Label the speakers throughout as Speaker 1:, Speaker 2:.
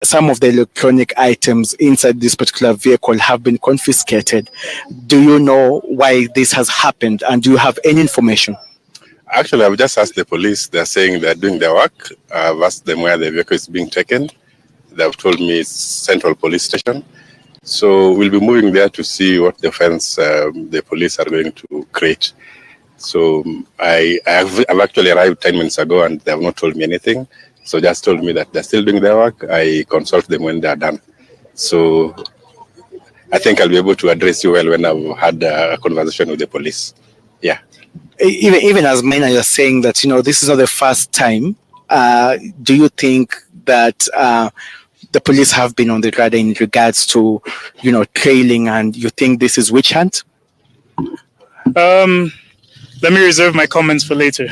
Speaker 1: some of the electronic items inside this particular vehicle have been confiscated. Do you know why this has happened, and do you have any information?
Speaker 2: Actually, I've just asked the police. They're saying they're doing their work. I've asked them where the vehicle is being taken. They've told me it's Central Police Station. So we'll be moving there to see what defense the police are going to create. So I've actually arrived 10 minutes ago and they have not told me anything. So just told me that they're still doing their work. I consult them when they're done. So I think I'll be able to address you well when I've had a conversation with the police. Yeah.
Speaker 1: Even as Maina, you're saying that, this is not the first time. Do you think that the police have been on the radar in regards to, trailing, and you think this is witch hunt?
Speaker 3: Let me reserve my comments for later.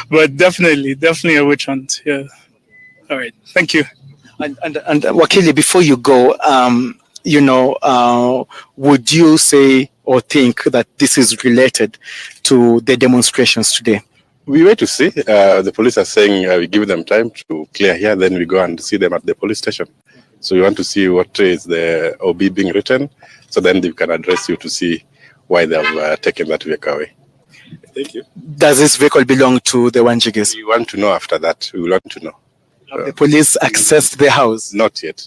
Speaker 3: But definitely a witch hunt. Yeah. All right. Thank you.
Speaker 1: And Wakili, before you go, would you say or think that this is related to the demonstrations today?
Speaker 2: We wait to see. The police are saying we give them time to clear here, then we go and see them at the police station. So we want to see what is the OB being written, so then they can address you to see why they have taken that vehicle away. Thank you.
Speaker 1: Does this vehicle belong to the Wanjigis?
Speaker 2: We want to know after that. We want to know.
Speaker 1: Have the police accessed the house?
Speaker 2: Not yet.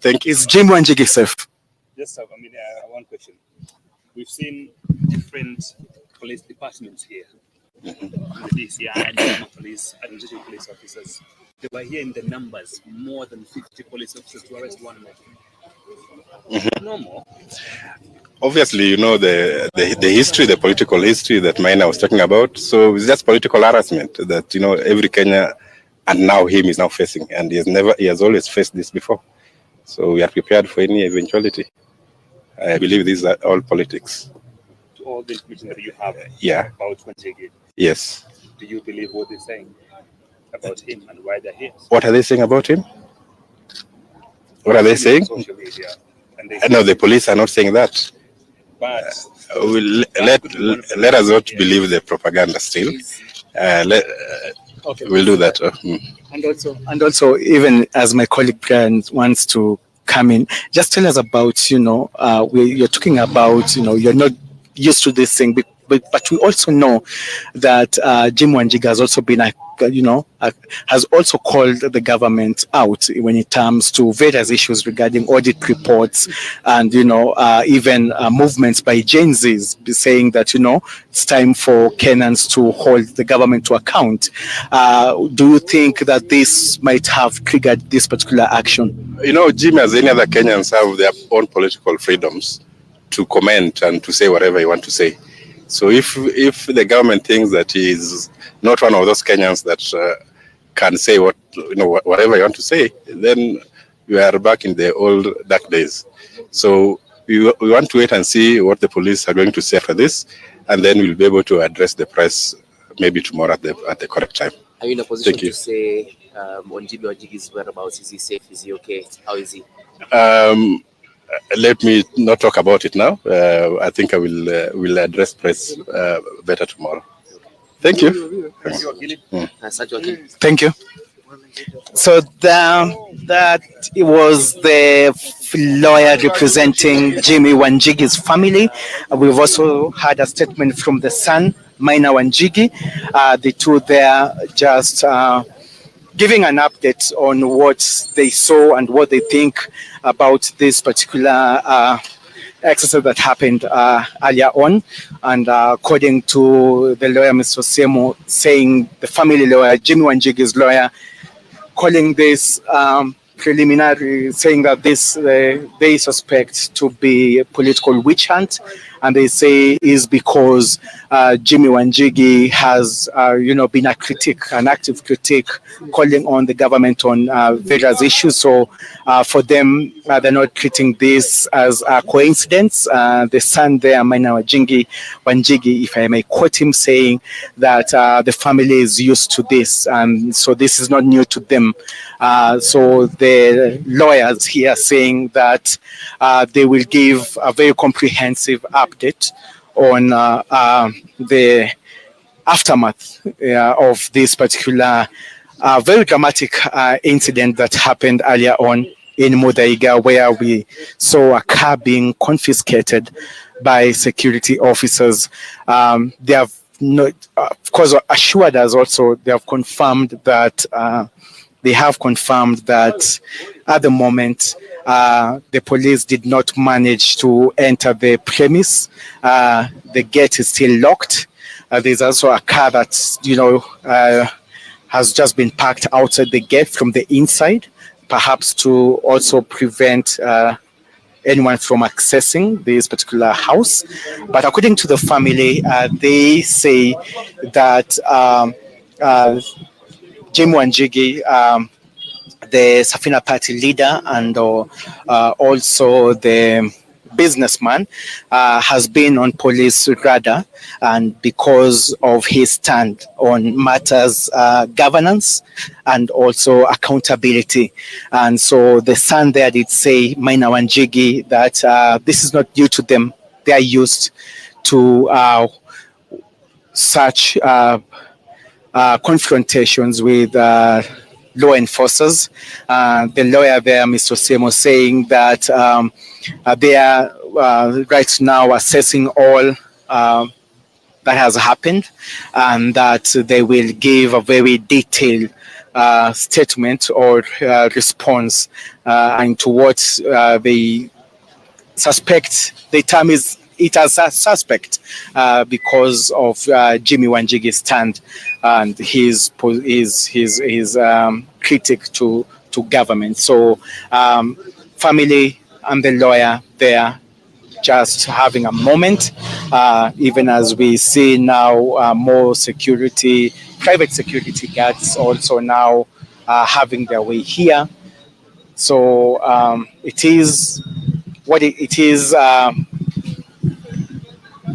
Speaker 2: Thank you.
Speaker 1: Is Jimi Wanjigi safe?
Speaker 4: Just one question. We've seen different police departments here. DC and police, administrative police officers. They were here in the numbers, more than 50 police officers to arrest one man. No more.
Speaker 2: Obviously, the history, the political history that Maina was talking about. So it's just political harassment that, every Kenya and now him is now facing. And he has always faced this before. So we are prepared for any eventuality. I believe these are all politics.
Speaker 4: To all the information that you have
Speaker 2: about
Speaker 4: Wanjigi.
Speaker 2: Yes.
Speaker 4: Do you believe what they're saying about him and why they're here?
Speaker 2: What are they saying about him? What are they saying?
Speaker 4: Social media.
Speaker 2: No, the police are not saying that.
Speaker 4: But
Speaker 2: let us not believe the propaganda still. We'll do that.
Speaker 1: And also, even as my colleague Brian wants to come in, just tell us about, you're talking about, you're not used to this thing, but we also know that Jimi Wanjigi has also been, has also called the government out when it comes to various issues regarding audit reports and, even movements by Gen Zs saying that, it's time for Kenyans to hold the government to account. Do you think that this might have triggered this particular action?
Speaker 2: Jimmy, as any other Kenyans, have their own political freedoms to comment and to say whatever you want to say. So if the government thinks that he is not one of those Kenyans that can say whatever you want to say, then we are back in the old dark days. So we want to wait and see what the police are going to say after this, and then we'll be able to address the press maybe tomorrow at the correct time.
Speaker 5: Are you in a position to say on Jimi Wanjigi's whereabouts? Is he safe? Is he okay? How is he?
Speaker 2: Let me not talk about it now. I think I will address press better tomorrow. Thank you.
Speaker 1: Thank you. So that it was the lawyer representing Jimi Wanjigi's family. We've also had a statement from the son, Maina Wanjigi. The two there just giving an update on what they saw and what they think about this particular exercise that happened earlier on. And according to the lawyer, Mr. Semo, saying the family lawyer, Jimi Wanjigi's lawyer, calling this preliminary, saying that this they suspect to be a political witch hunt, and they say is because Jimi Wanjigi has been an active critic, calling on the government on various issues. So for them, they're not treating this as a coincidence. The son there, Maina Wanjigi, if I may quote him, saying that the family is used to this, and so this is not new to them. So the lawyers here saying that they will give a very comprehensive update on the aftermath of this particular a very dramatic incident that happened earlier on in Muthaiga, where we saw a car being confiscated by security officers. They have not, of course, assured us also. They have confirmed that at the moment the police did not manage to enter the premise. The gate is still locked. There's also a car that has just been parked outside the gate from the inside, perhaps to also prevent anyone from accessing this particular house. But according to the family, they say that Jimi Wanjigi, the Safina Party leader, and also the businessman, has been on police radar, and because of his stand on matters governance and also accountability. And so the son there did say, Maina Wanjigi, that this is not due to them. They are used to such confrontations with law enforcers. The lawyer there, Mr. Semo, saying that they are right now assessing all that has happened, and that they will give a very detailed statement or response into what they suspect. The term is it as a suspect because of Jimi Wanjigi's stand and his critic to government. So family and the lawyer there just having a moment, even as we see now more security, private security guards also now having their way here. So it is what it is.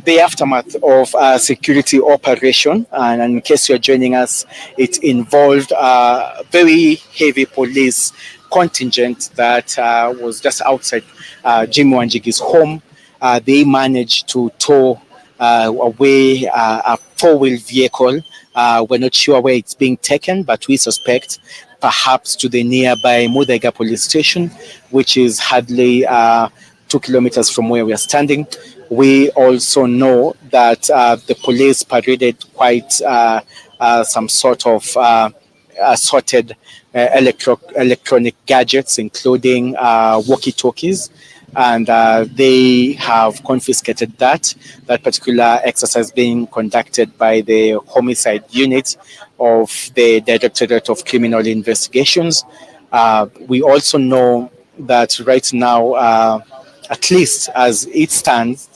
Speaker 1: The aftermath of a security operation, and in case you're joining us, it involved a very heavy police contingent that was just outside Jimi Wanjigi's home. They managed to tow away a four-wheel vehicle. We're not sure where it's being taken, but we suspect perhaps to the nearby Muthaiga police station, which is hardly 2 kilometers from where we are standing. We also know that the police paraded quite some sort of assorted electronic gadgets, including walkie-talkies, and they have confiscated that particular exercise being conducted by the homicide unit of the Directorate of Criminal Investigations. We also know that right now, at least as it stands,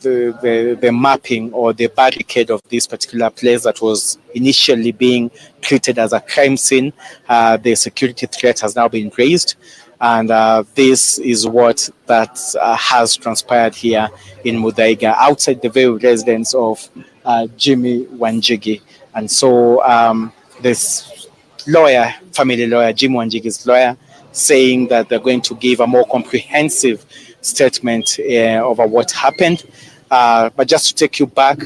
Speaker 1: the mapping or the barricade of this particular place that was initially being treated as a crime scene, the security threat has now been raised. And this is what that has transpired here in Muthaiga, outside the very residence of Jimi Wanjigi. And so this lawyer, family lawyer, Jimi Wanjigi's lawyer, saying that they're going to give a more comprehensive statement over what happened. But just to take you back,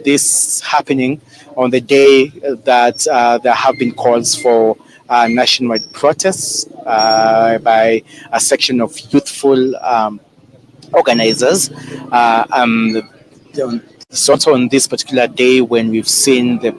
Speaker 1: this happening on the day that there have been calls for nationwide protests by a section of youthful organizers. It's also on this particular day when we've seen the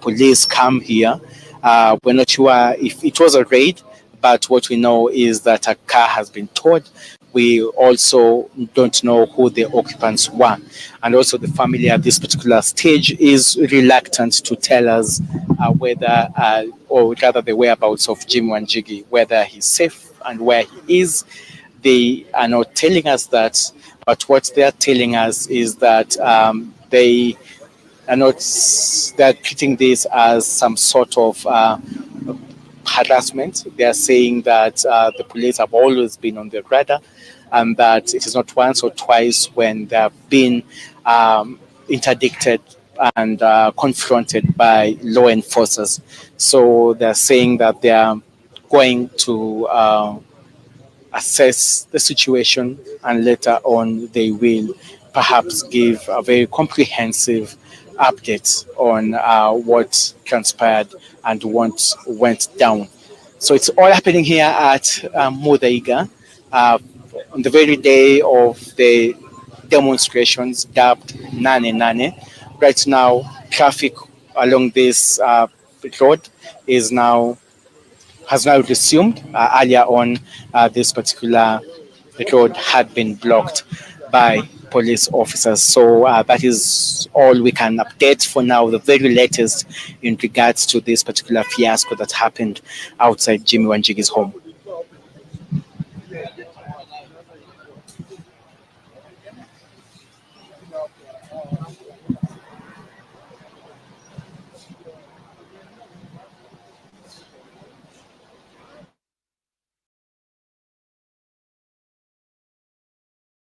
Speaker 1: police come here. We're not sure if it was a raid, but what we know is that a car has been towed. We also don't know who the occupants were. And also the family at this particular stage is reluctant to tell us whether, or rather the whereabouts of Jimi Wanjigi, whether he's safe and where he is. They are not telling us that, but what they're telling us is that they are not, they're treating this as some sort of harassment. They are saying that the police have always been on their radar, and that it is not once or twice when they have been interdicted and confronted by law enforcers. So they're saying that they are going to assess the situation, and later on they will perhaps give a very comprehensive update on what transpired and went down. So it's all happening here at Mudaiga on the very day of the demonstrations dubbed Nane Nane. Right now, traffic along this road is now has now resumed. Earlier on, this particular road had been blocked by police officers. So that is all we can update for now, the very latest in regards to this particular fiasco that happened outside Jimi Wanjigi's home.